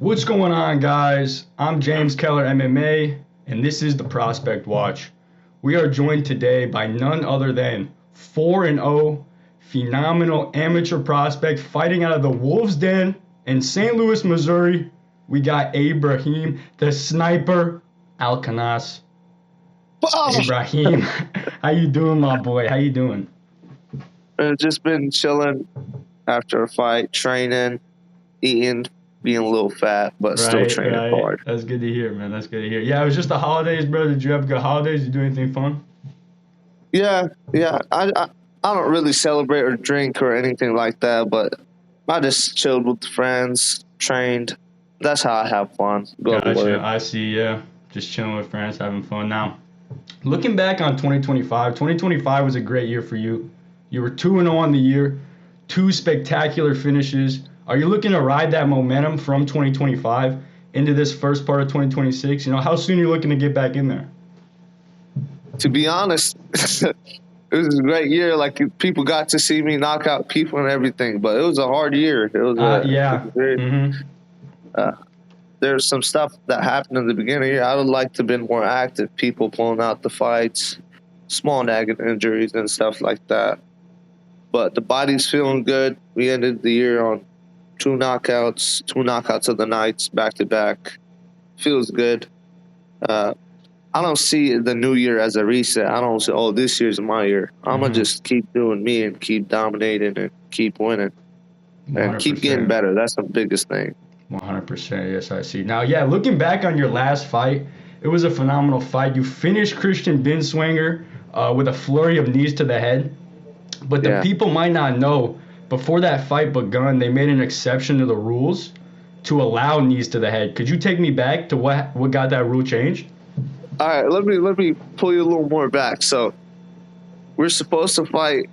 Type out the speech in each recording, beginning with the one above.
What's going on, guys? I'm James Keller MMA, and this is the Prospect Watch. We are joined today by none other than 4-0 phenomenal amateur prospect fighting out of the Wolves Den in St. Louis, Missouri. We got Abrahim, the sniper, Alkanass. Abrahim, how you doing, my boy? How you doing? I've just been chilling after a fight, training, eating, being a little fat, but still training hard. That's good to hear, man. That's good to hear. Yeah, it was just the holidays, bro. Did you have good holidays? Did you do anything fun? Yeah. I don't really celebrate or drink or anything like that, but I just chilled with friends, trained. That's how I have fun. Go to work. I see, yeah. Just chilling with friends, having fun. Now, looking back on 2025 was a great year for you. You were 2-0 on the year, 2 spectacular finishes. Are you looking to ride that momentum from 2025 into this first part of 2026? You know, how soon are you looking to get back in there? To be honest, it was a great year. Like, people got to see me knock out people and everything, but it was a hard year. It was there's some stuff that happened in the beginning of the year. I would like to have been more active, people pulling out the fights, small nagging injuries and stuff like that. But the body's feeling good. We ended the year on 2 knockouts of the nights, back-to-back. Feels good. I don't see the new year as a reset. I don't say, oh, this year's my year. I'm going to just keep doing me and keep dominating and keep winning. 100%. And keep getting better. That's the biggest thing. 100%, yes, I see. Now, yeah, looking back on your last fight, it was a phenomenal fight. You finished Christian Binswanger with a flurry of knees to the head. But the people might not know, before that fight begun, they made an exception to the rules to allow knees to the head. Could you take me back to what got that rule changed? All right, let me pull you a little more back. So we're supposed to fight.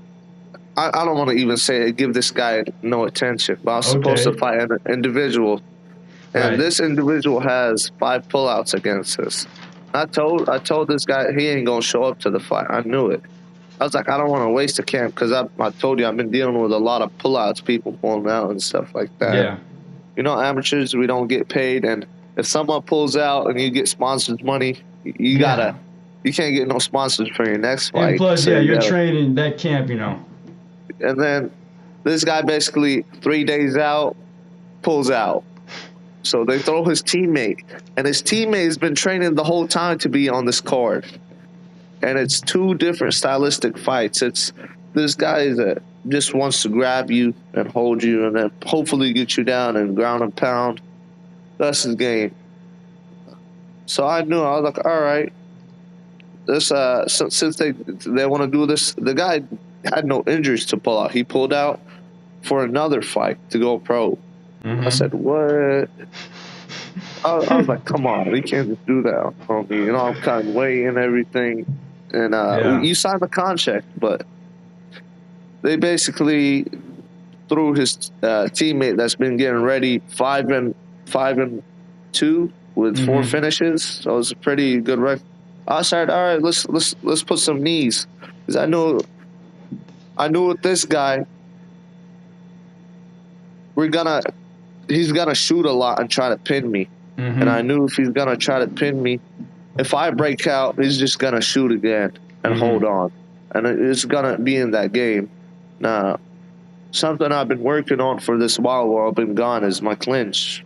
I don't want to even say give this guy no attention, but I was supposed to fight an individual, and this individual has 5 pullouts against us. I told this guy he ain't gonna show up to the fight. I knew it. I was like, I don't want to waste a camp because I told you I've been dealing with a lot of pullouts, people pulling out and stuff like that. Yeah. You know, amateurs, we don't get paid, and if someone pulls out and you get sponsors money, you can't get no sponsors for your next fight. And plus, so you're training that camp, you know. And then this guy basically 3 days out pulls out. So they throw his teammate, and his teammate has been training the whole time to be on this card. And it's 2 different stylistic fights. It's this guy that just wants to grab you and hold you and then hopefully get you down and ground and pound. That's his game. So I knew, I was like, all right. This since they want to do this, the guy had no injuries to pull out. He pulled out for another fight to go pro. I said, what? I was like, come on, we can't just do that on me. You know, I'm cutting weight and everything. And you signed the contract, but they basically threw his teammate that's been getting ready 5-2 with 4 finishes. So it was a pretty good record. I said, all right, let's put some knees, because I knew with this guy, he's gonna shoot a lot and try to pin me. And I knew if he's gonna try to pin me, if I break out, he's just gonna shoot again and hold on, and it's gonna be in that game. Now, something I've been working on for this while I've been gone is my clinch.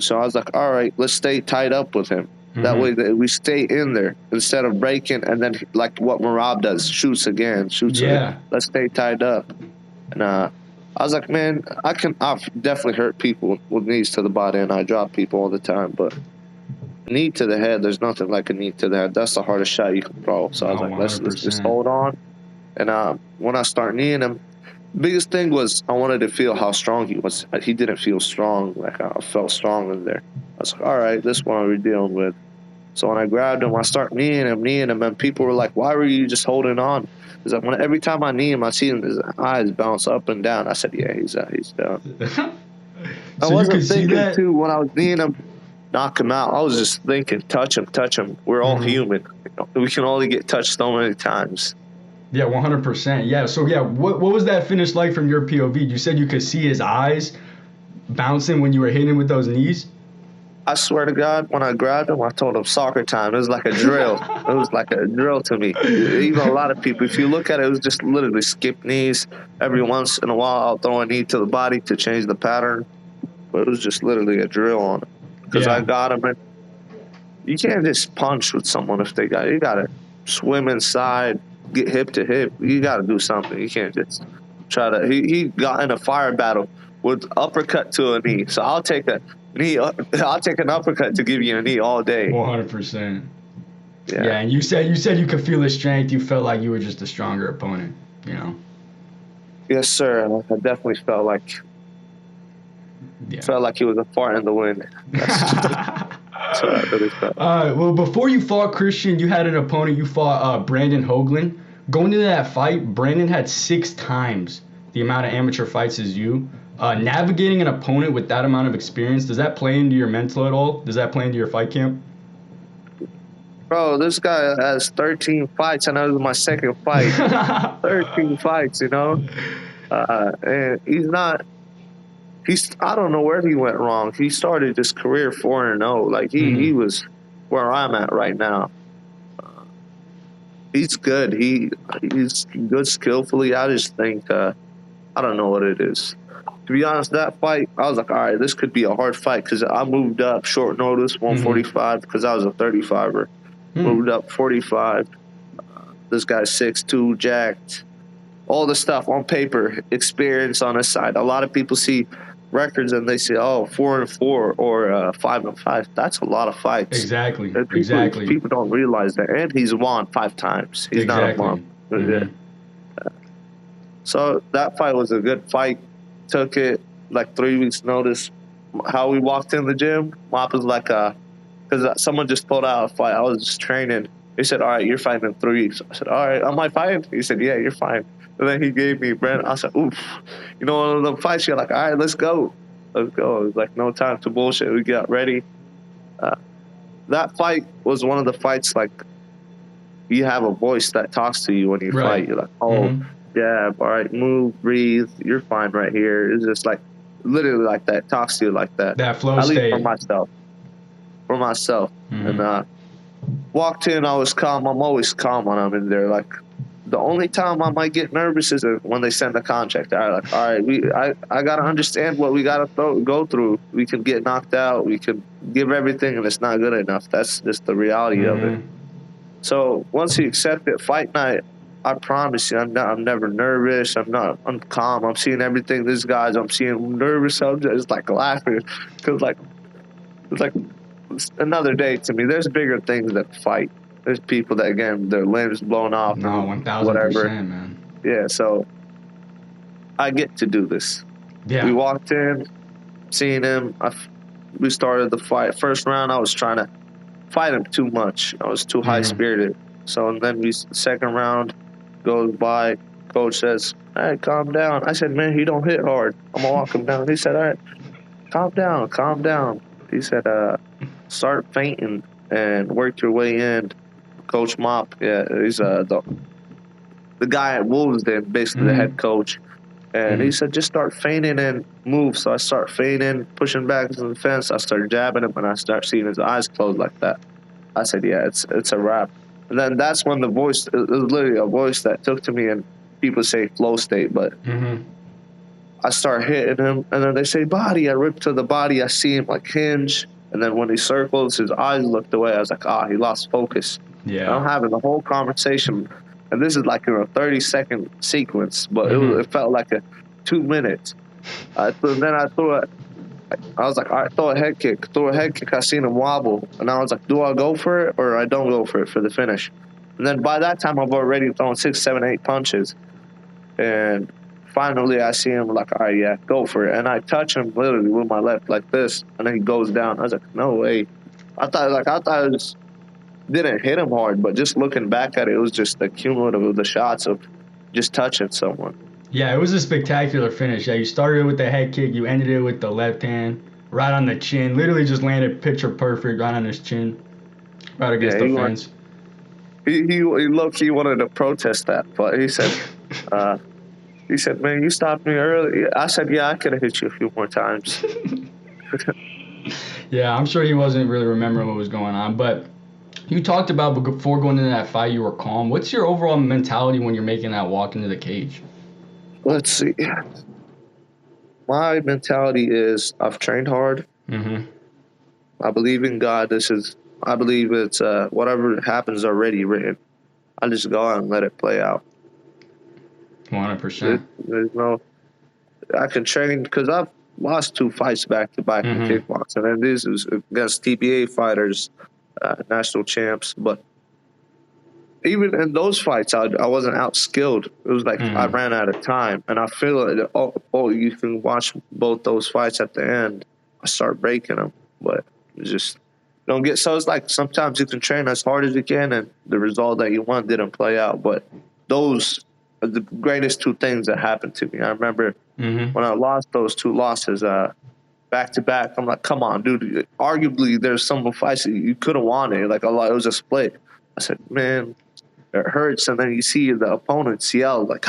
So I was like, all right, let's stay tied up with him. That way that we stay in there instead of breaking and then like what Marab does, shoots again. Let's stay tied up. And I was like, man, I've definitely hurt people with knees to the body, and I drop people all the time, but knee to the head, there's nothing like a knee to the head. That's the hardest shot you can throw. So I was like, let's just hold on. And when I start kneeing him, the biggest thing was I wanted to feel how strong he was. He didn't feel strong. Like, I felt strong in there. I was like, all right, this one we're dealing with. So when I grabbed him, I start kneeing him, and people were like, why were you just holding on? Because like, every time I knee him, I see his eyes bounce up and down. I said, yeah, he's down. I wasn't thinking, too, when I was kneeing him, knock him out. I was just thinking, touch him. We're all human. You know, we can only get touched so many times. Yeah, 100%. Yeah, so what was that finish like from your POV? You said you could see his eyes bouncing when you were hitting him with those knees? I swear to God, when I grabbed him, I told him soccer time. It was like a drill. It was like a drill to me. Even a lot of people, if you look at it, it was just literally skip knees. Every once in a while, I'll throw a knee to the body to change the pattern. But it was just literally a drill on him. Because I got him. And you can't just punch with someone if they got it. You got to swim inside, get hip to hip. You got to do something. You can't just try to. He got in a fire battle with uppercut to a knee. So I'll take a knee. I'll take an uppercut to give you a knee all day. 100%. Yeah, and you said you could feel his strength. You felt like you were just a stronger opponent. You know. Yes, sir. I definitely felt like. Yeah. Felt like he was a fart in the wind. That's what I really felt. Well, before you fought Christian, you had an opponent. You fought Brandon Hoagland. Going into that fight, Brandon had 6 times the amount of amateur fights as you. Navigating an opponent with that amount of experience, does that play into your mental at all? Does that play into your fight camp? Bro, this guy has 13 fights, and that was my second fight. 13 fights, you know? And I don't know where he went wrong. He started his career 4-0. Like, he was where I'm at right now. He's good. He's good skillfully. I just think, I don't know what it is. To be honest, that fight, I was like, all right, this could be a hard fight because I moved up short notice, 145, because I was a 35er. Moved up 45. This guy's 6'2", jacked. All the stuff on paper, experience on his side. A lot of people see records and they say, oh, 4-4 or 5-5. That's a lot of fights. Exactly. People don't realize that. And he's won 5 times. He's not a bum. So that fight was a good fight. Took it like 3 weeks notice. How we walked in the gym, Mop was like, because someone just pulled out a fight. I was just training. He said, all right, you're fighting in 3 weeks. I said, all right, am I fine? He said, yeah, you're fine. And then he gave me Brent. I said, oof. You know, one of the fights, you're like, all right, let's go. Let's go. It was like no time to bullshit. We got ready. That fight was one of the fights, like, you have a voice that talks to you when you fight. You're like, oh, yeah, all right, move, breathe. You're fine right here. It's just like, literally like that. Talks to you like that. That flow state. At least for myself. And walked in, I was calm. I'm always calm when I'm in there. Like, the only time I might get nervous is when they send the contract. All right, I gotta understand what we gotta go through. We can get knocked out. We can give everything, and it's not good enough. That's just the reality of it. So once you accept it, fight night, I promise you, I'm never nervous. I'm calm. I'm seeing everything. These guys, I'm seeing nervous. I'm just like laughing because it's like another day to me. There's bigger things that fight. There's people that, again, their limbs blown off. No, 1,000%, man. Yeah, so I get to do this. Yeah. We walked in, seeing him. We started the fight. First round, I was trying to fight him too much. I was too high-spirited. So then second round goes by. Coach says, all right, calm down. I said, man, he don't hit hard. I'm going to walk him down. He said, all right, calm down. He said, start fainting and work your way in. Coach Mop, he's the guy at Wolves, then basically the head coach. And he said, just start feigning and move. So I start feigning, pushing back to the fence. I start jabbing him, and I start seeing his eyes closed like that. I said, yeah, it's a wrap. And then that's when the voice, it was literally a voice that took to me, and people say flow state, but I start hitting him, and then they say body. I rip to the body. I see him like hinge. And then when he circles, his eyes looked away. I was like, he lost focus. Yeah. I'm having the whole conversation, and this is like in a 30-second sequence, but it felt like a 2 minutes. Then I threw it. I was like, all right, throw a head kick. I seen him wobble, and I was like, do I go for it or I don't go for it for the finish? And then by that time, I've already thrown 6, 7, 8 punches, and finally I see him like, all right, yeah, go for it. And I touch him literally with my left like this, and then he goes down. I was like, no way. I thought it was. Didn't hit him hard, but just looking back at it, it was just the cumulative of the shots of just touching someone. Yeah, it was a spectacular finish. Yeah, you started with the head kick, you ended it with the left hand, right on the chin. Literally just landed picture perfect right on his chin, right against the fence. He low-key wanted to protest that, but he said, man, you stopped me early. I said, yeah, I could have hit you a few more times. Yeah, I'm sure he wasn't really remembering what was going on. But you talked about before going into that fight, you were calm. What's your overall mentality when you're making that walk into the cage? Let's see. My mentality is I've trained hard. Mm-hmm. I believe in God. I believe it's whatever happens already written. I just go out and let it play out. 100%. There's no, I can train because I've lost 2 fights back to back in kickboxing, and this is against TBA fighters, national champs. But even in those fights, I wasn't outskilled. It was like I ran out of time, and I feel it. Oh, you can watch both those fights at the end. I start breaking them, but it's just don't get. So it's like sometimes you can train as hard as you can, and the result that you want didn't play out. But those are the greatest 2 things that happened to me. I remember when I lost those 2 losses back to back. I'm like, come on, dude. Arguably, there's some fights that you could have won it. Like it was a split. I said, man, it hurts, and then you see the opponents yell like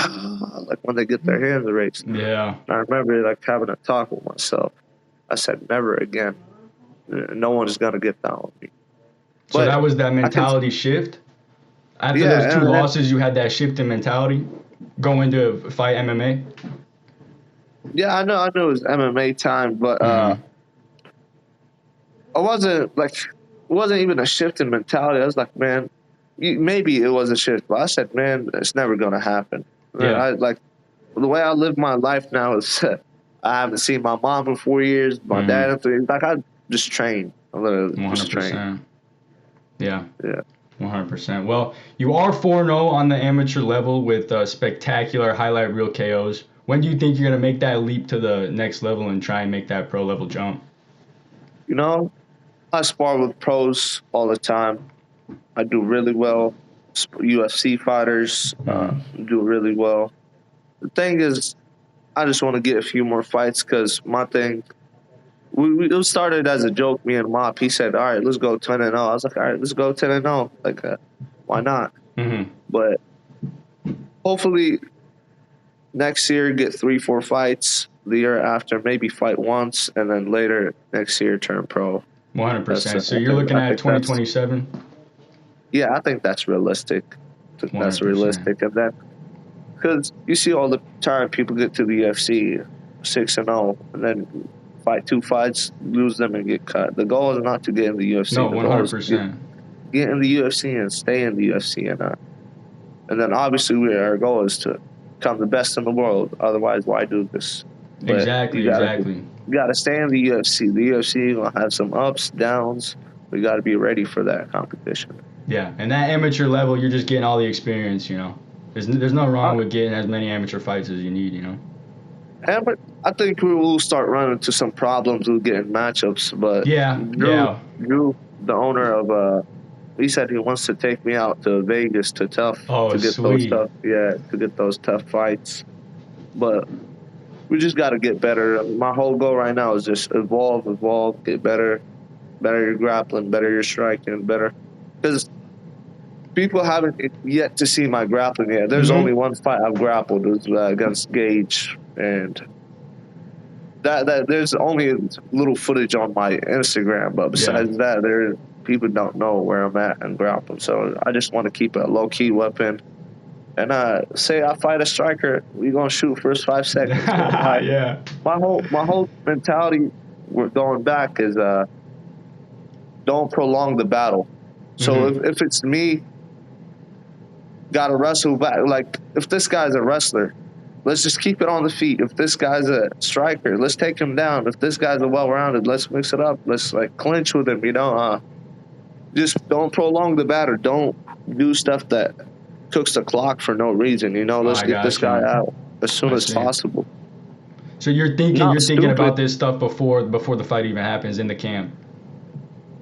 when they get their hands raised. Yeah. And I remember like having a talk with myself. I said, never again. No one is gonna get down on me. So that was that mentality shift. After those 2 losses, you had that shift in mentality going to fight MMA. Yeah, I know it was MMA time, but it wasn't even a shift in mentality. I was like, man. Maybe it was a shift, but I said, man, it's never going to happen. Yeah. The way I live my life now is I haven't seen my mom in 4 years, my dad in 3 years. Like, I just train. I literally just train. Yeah. 100%. Well, you are 4-0 on the amateur level with spectacular highlight reel KOs. When do you think you're going to make that leap to the next level and try and make that pro level jump? You know, I spar with pros all the time. I do really well. UFC fighters do really well. The thing is, I just want to get a few more fights because my thing, it started as a joke, me and Mop. He said, all right, let's go 10-0. I was like, all right, let's go 10-0. Like, why not? But hopefully next year get 3-4 fights. The year after, maybe fight once, and then later next year turn pro. 100%. So you're looking at 2027? Yeah, I think that's realistic. 100%. Realistic. And then, because you see all the time people get to the UFC 6-0, and then fight 2 fights, lose them, and get cut. The goal is not to get in the UFC. No, 100%. Get in the UFC and stay in the UFC. And then obviously our goal is to become the best in the world. Otherwise, why do this? But exactly. You got to stay in the UFC. The UFC will have some ups, downs. We got to be ready for that competition. Yeah, and that amateur level, you're just getting all the experience, you know. There's nothing wrong with getting as many amateur fights as you need, you know. I think we will start running into some problems with getting matchups, but Drew, the owner of, he said he wants to take me out to Vegas to get those tough fights. But we just got to get better. My whole goal right now is just evolve, get better your grappling, better your striking, better. Because people haven't yet to see my grappling yet. There's only one fight I've grappled. It was against Gage, and that there's only little footage on my Instagram. But besides that, people don't know where I'm at and grappling. So I just want to keep a low-key weapon. And say I fight a striker, we gonna shoot first 5 seconds. Yeah. My whole mentality, we're going back, is don't prolong the battle. So if it's me, gotta wrestle back. Like if this guy's a wrestler, let's just keep it on the feet. If this guy's a striker, let's take him down. If this guy's a well-rounded, let's mix it up. Let's like clinch with him. You know, just don't prolong the battle. Don't do stuff that cooks the clock for no reason. You know, let's get this guy out as soon as possible. So you're thinking about this stuff before the fight even happens in the camp.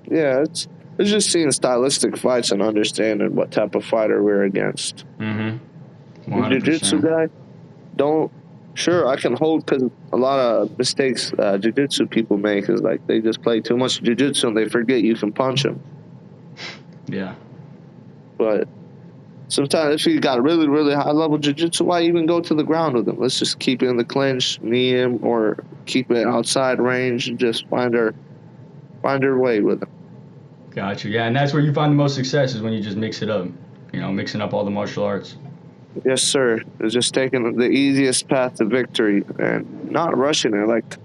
Yeah, it's just seeing stylistic fights and understanding what type of fighter we're against. The jiu-jitsu guy, I can hold, because a lot of mistakes jiu-jitsu people make is like they just play too much jiu-jitsu and they forget you can punch them. Yeah. But sometimes if you got really, really high-level jiu-jitsu, why even go to the ground with him? Let's just keep it in the clinch, knee him, or keep it outside range and just find our find your way with them. Gotcha. Yeah, and that's where you find the most success is when you just mix it up. Mixing up all the martial arts. Yes, sir. It's just taking the easiest path to victory and not rushing it. Like,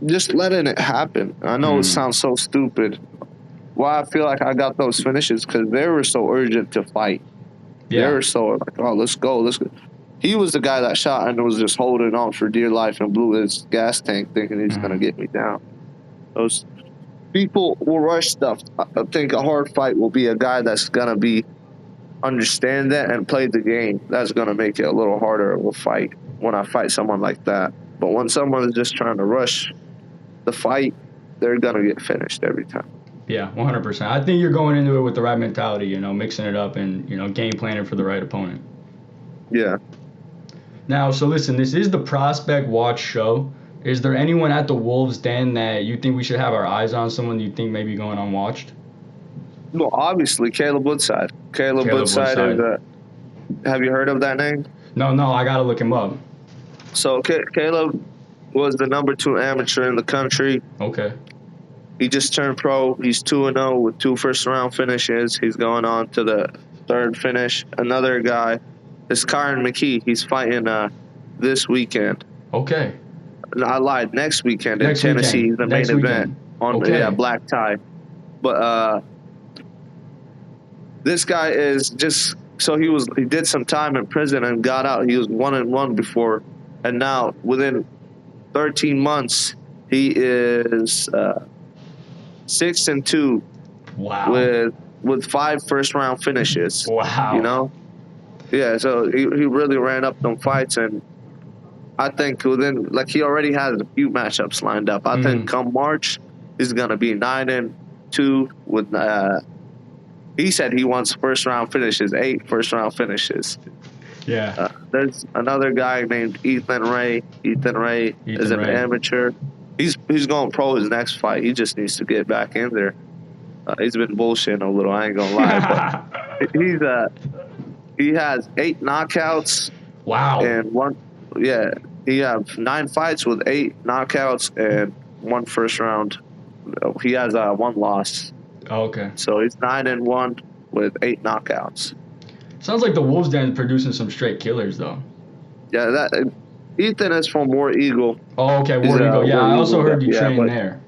just letting it happen. I know it sounds so stupid. Why I feel like I got those finishes, because they were so urgent to fight. Yeah. They were so like, oh, let's go. He was the guy that shot and was just holding on for dear life and blew his gas tank thinking he's going to get me down. Those people will rush stuff. I think a hard fight will be a guy that's going to understand that and play the game. That's going to make it a little harder of a fight when I fight someone like that. But when someone is just trying to rush the fight, they're going to get finished every time. Yeah, 100%. I think you're going into it with the right mentality, mixing it up and, game planning for the right opponent. Yeah. Now, so listen, this is the Prospect Watch show. Is there anyone at the Wolves' Den that you think we should have our eyes on, someone you think may be going unwatched? Well, obviously, Caleb Woodside. Caleb Woodside is have you heard of that name? No, I got to look him up. So, Caleb was the number 2 amateur in the country. Okay. He just turned pro. He's 2-0 with 2 first-round finishes. He's going on to the 3rd finish. Another guy is Kyron McKee. He's fighting this weekend. Okay. No, I lied. Next weekend in Tennessee, the main event on black tie. But this guy is just so he did some time in prison and got out. He was 1-1 before, and now within 13 months he is 6-2. Wow. With 5 first-round finishes. Wow. Yeah, so he really ran up them fights, and I think he already has a few matchups lined up. I think come March, he's going to be 9-2 with, he said he wants first-round finishes, 8 first-round finishes. Yeah. There's another guy named Ethan Ray. Ethan Ray is an amateur. He's going pro his next fight. He just needs to get back in there. He's been bullshitting a little, I ain't going to lie. But he has 8 knockouts. Wow. And he has 9 fights with 8 knockouts and 1 first round. He has 1 loss. Oh, okay. So he's 9-1 with 8 knockouts. Sounds like the Wolves' Den is producing some straight killers, though. Yeah, Ethan is from War Eagle. Oh, okay, War Eagle. Yeah, I also heard you train there.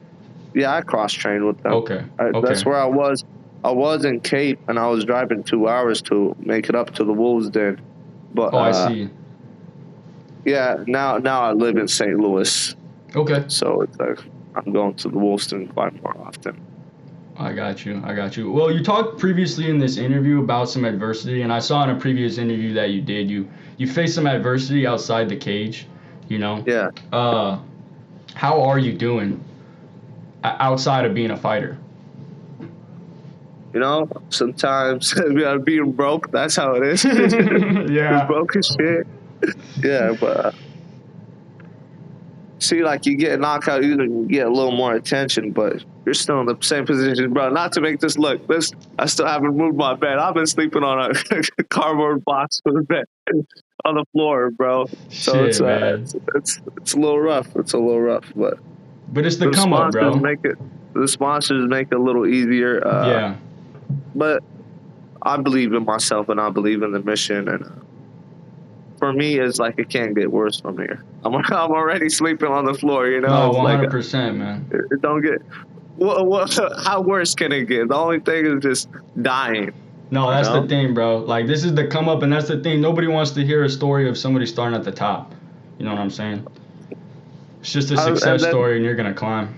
Yeah, I cross-trained with them. Okay. That's where I was. I was in Cape, and I was driving 2 hours to make it up to the Wolves' Den. But, I see. Yeah, now I live in St. Louis. Okay. So it's like I'm going to the Wolves' Den quite more often. I got you. Well, you talked previously in this interview about some adversity, and I saw in a previous interview that you did. You faced some adversity outside the cage, Yeah. How are you doing outside of being a fighter? Sometimes being broke, that's how it is. Yeah. Broke as shit. Yeah, but see, like you get knocked out, you get a little more attention, but you're still in the same position, bro. Not to make this look, I still haven't moved my bed. I've been sleeping on a cardboard box for the bed on the floor, bro. So it's a little rough. It's a little rough, but it's the come up, bro. The sponsors make it a little easier. Yeah. But I believe in myself and I believe in the mission, and for me, it's like it can't get worse from here. I'm already sleeping on the floor, No, 100%, man. It don't get. How worse can it get? The only thing is just dying. No, that's the thing, bro. Like, this is the come up, and that's the thing. Nobody wants to hear a story of somebody starting at the top. You know what I'm saying? It's just a success story, and you're gonna climb.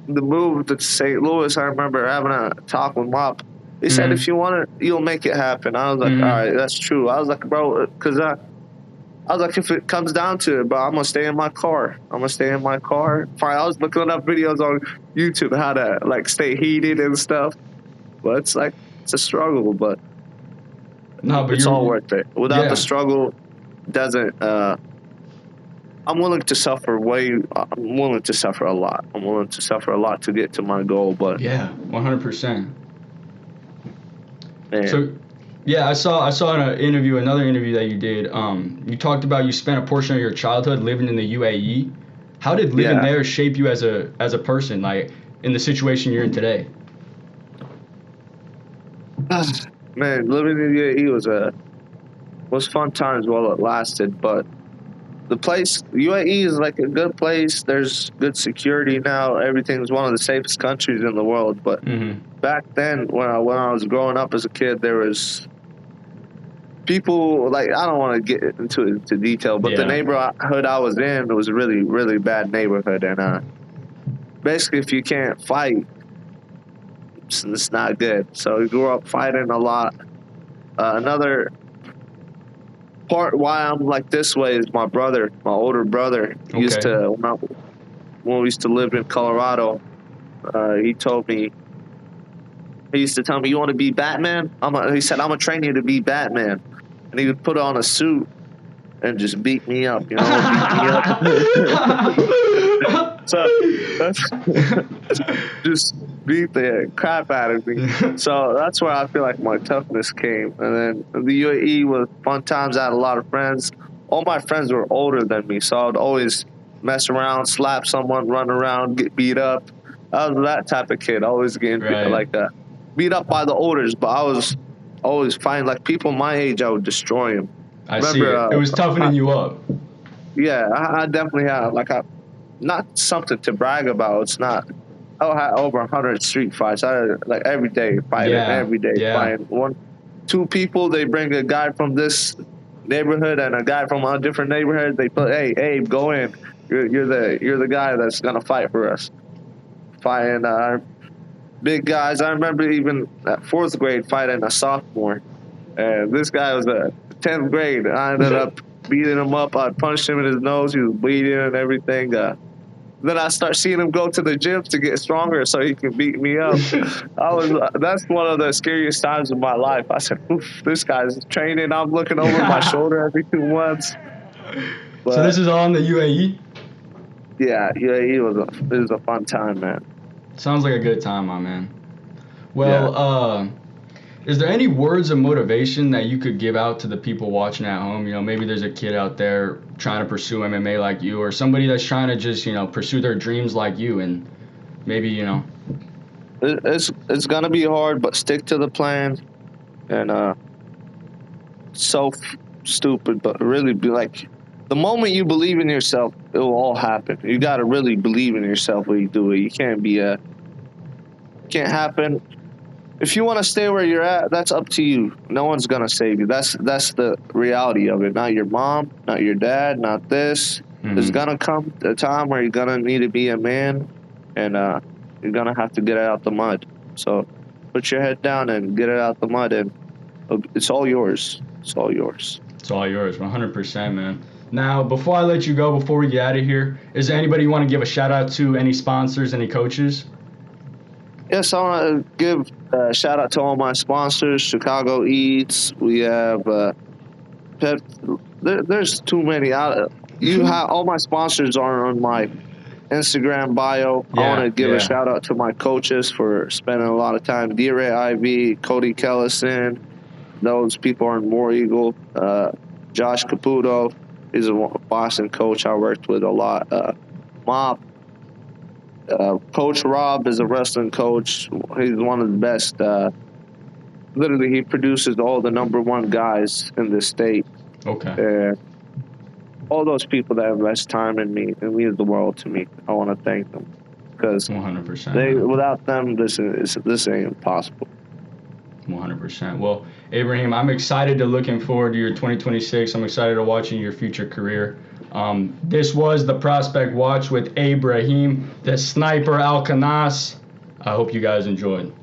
The move to St. Louis, I remember having a talk with Mop. He said, if you want it, you'll make it happen. I was like, all right, that's true. I was like, bro, because I was like, if it comes down to it, bro, I'm going to stay in my car. Fine, I was looking up videos on YouTube how to, like, stay heated and stuff. But it's like, it's a struggle, but it's all worth it. Without the struggle, doesn't, I'm willing to suffer I'm willing to suffer a lot. I'm willing to suffer a lot to get to my goal, but. Yeah, 100%. Man. So, yeah, I saw another interview that you did. You talked about you spent a portion of your childhood living in the UAE. How did living there shape you as a person? Like, in the situation you're in today? Man, living in the UAE was fun times while it lasted, but the place, UAE is like a good place. There's good security now. Everything's one of the safest countries in the world. But back then, when I was growing up as a kid, there was people, like, I don't want to get into detail, but the neighborhood I was in was a really, really bad neighborhood. And basically, if you can't fight, it's not good. So we grew up fighting a lot. Another part why I'm like this way is my brother, my older brother. He used to, when we used to live in Colorado, he used to tell me, you want to be Batman? He said, I'm going to train you to be Batman. And he would put on a suit and just beat me up, you know, So that's just beat the crap out of me. So that's where I feel like my toughness came. And then the UAE was fun times. I had a lot of friends. All my friends were older than me, so I would always mess around, slap someone, run around, get beat up. I was that type of kid, always getting beat up by the olders, but I was always fighting. Like, people my age, I would destroy them. I see it. It was toughening you up. Yeah, I definitely had, not something to brag about. It's not. I had over 100 street fights. I had, like, every day fighting, fighting. 2 people, they bring a guy from this neighborhood and a guy from a different neighborhood. They put, hey, Abe, go in. You're the guy that's gonna fight for us. Fighting big guys. I remember even at 4th grade fighting a sophomore, and this guy was a 10th grade. I ended up beating him up. I punched him in his nose. He was bleeding and everything. Then I start seeing him go to the gym to get stronger so he can beat me up. That's one of the scariest times of my life. I said, oof, this guy's training. I'm looking over my shoulder every 2 months. But, so this is all in the UAE? Yeah, UAE was a fun time, man. Sounds like a good time, my man. Well, is there any words of motivation that you could give out to the people watching at home? You know, maybe there's a kid out there trying to pursue MMA like you, or somebody that's trying to just, you know, pursue their dreams like you, and maybe, you know. It's gonna be hard, but stick to the plan. And so stupid, but really be like, the moment you believe in yourself, it will all happen. You gotta really believe in yourself when you do it. You can't can't happen. If you want to stay where you're at, that's up to you. No one's gonna save you. That's the reality of it. Not your mom, not your dad, not this. There's gonna come a time where you're gonna need to be a man, and you're gonna have to get it out the mud. So put your head down and get it out the mud, and it's all yours. It's all yours. It's all yours, 100%, man. Now, before I let you go, before we get out of here, is there anybody you want to give a shout out to? Any sponsors, any coaches? Yes, I want to give a shout out to all my sponsors. Chicago Eats. We have there's too many. You have all my sponsors are on my Instagram bio. I want to give a shout out to my coaches for spending a lot of time. D-Ray Ivy, Cody Kellison. Those people are in War Eagle. Josh Caputo. He's a Boston coach I worked with a lot. Mop. Coach Rob is a wrestling coach. He's one of the best. Literally, he produces all the #1 guys in the state. Okay. All those people that invest time in me, it means the world to me. I want to thank them because 100%. Without them, this ain't impossible. 100%. Well, Abraham, I'm excited to looking forward to your 2026. I'm excited to watching your future career. This was the Prospect Watch with Abraham, the sniper Alkanass. I hope you guys enjoyed.